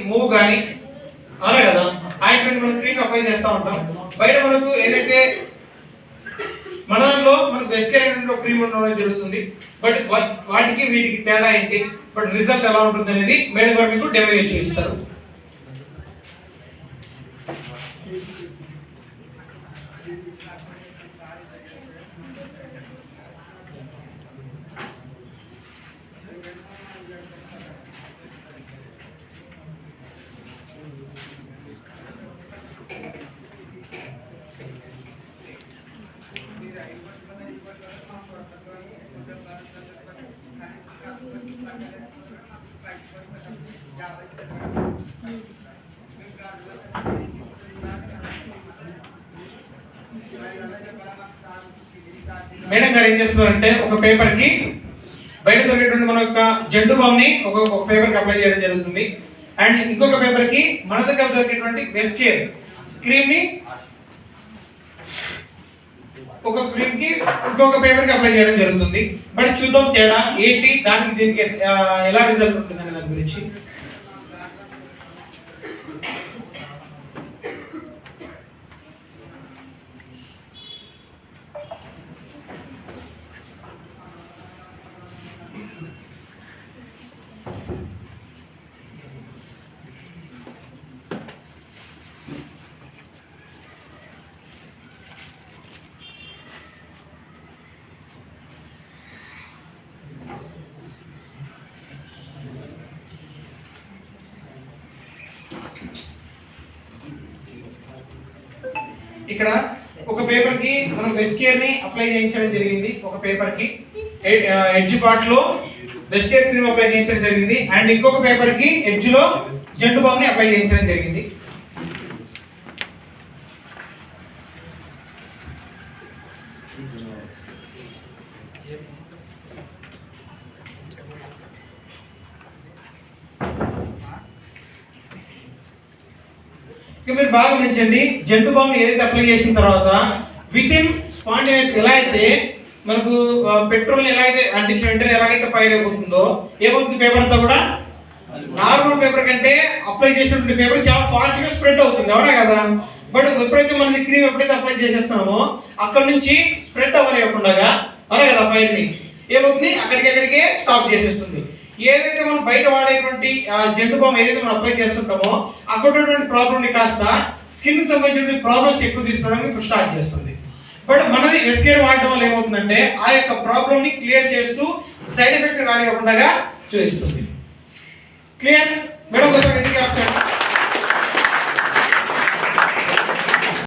Move కానీ అవునా కదా ఆయింట్మెంట్ మనం క్రీమ్ అప్లై చేస్తూ ఉంటాం. బయట మనకు ఏదైతే మన దాంట్లో మనకు వెస్కేర్ అనేటువంటి క్రీమ్ ఉండడం జరుగుతుంది. బట్ వాటికి వీటికి తేడా ఏంటి, బట్ రిజల్ట్ ఎలా ఉంటుంది అనేది మేడం గారు మీకు డెమో చేసి చూపిస్తారు. మేడం గారు ఏం చేస్తున్నారంటే ఒక పేపర్ కి బయట దొరికేటువంటి మన యొక్క జండు బామ్ ని ఒక పేపర్ కి అప్లై చేయడం జరుగుతుంది. అండ్ ఇంకొక పేపర్ కి మన దగ్గర దొరికేటువంటి వెస్కేర్ క్రీమ్ ని ఒక క్రీమ్ కి ఇంకొక పేపర్ కి అప్లై చేయడం జరుగుతుంది. బట్ చూద్దాం తేడా ఏంటి, దానికి దీనికి ఎలా రిజల్ట్ ఉంటుంది అనే దాని గురించి. ఇక్కడ ఒక పేపర్ కి మనం వెస్కేర్ ని అప్లై చేయించడం జరిగింది. ఒక పేపర్ కి ఎడ్జ్ పార్ట్ లో వెస్కేర్ క్రీమ్ అప్లై చేయించడం జరిగింది. అండ్ ఇంకొక పేపర్ కి ఎడ్జ్ లో జండు బామ్ ని అప్లై చేయించడం జరిగింది. మీరు బాగా గమనించండి, జంటు బామ్ ఏదైతే అప్లై చేసిన తర్వాత విత్ ఇన్ స్పాంటేనియస్ ఎలా అయితే మనకు పెట్రోల్ ఎలా అయితే అంటించిన వెంటనే ఎలాగైతే ఫైర్ అయిపోతుందో ఏమవుతుంది, పేపర్ అంతా కూడా నార్మల్ పేపర్ కంటే అప్లై చేసినటువంటి పేపర్ చాలా ఫాస్ట్ గా స్ప్రెడ్ అవుతుంది, అవునా కదా. బట్ ఎప్పుడైతే మన క్రీమ్ ఎప్పుడైతే అప్లై చేసేస్తామో అక్కడ నుంచి స్ప్రెడ్ అవ్వకుండా అవునా కదా ఫైర్ ని ఏమవుతుంది అక్కడికే స్టాప్ చేసేస్తుంది. ఏదైతే మనం బయట వాడేటువంటి జంటు బామ్ ఏదైతే మనం అప్లై చేస్తుంటామో అక్కడ ఉన్నటువంటి ప్రాబ్లమ్ ని కాస్త స్కిన్ కి సంబంధించిన ప్రాబ్లమ్స్ ఎక్కువ తీసుకోవడానికి ఇప్పుడు స్టార్ట్ చేస్తుంది. బట్ మనది వెస్కేర్ వాడడం వల్ల ఏమవుతుందంటే ఆ యొక్క ప్రాబ్లమ్ ని క్లియర్ చేస్తూ సైడ్ ఎఫెక్ట్ రానివ్వకుండా చూపిస్తుంది. క్లియర్.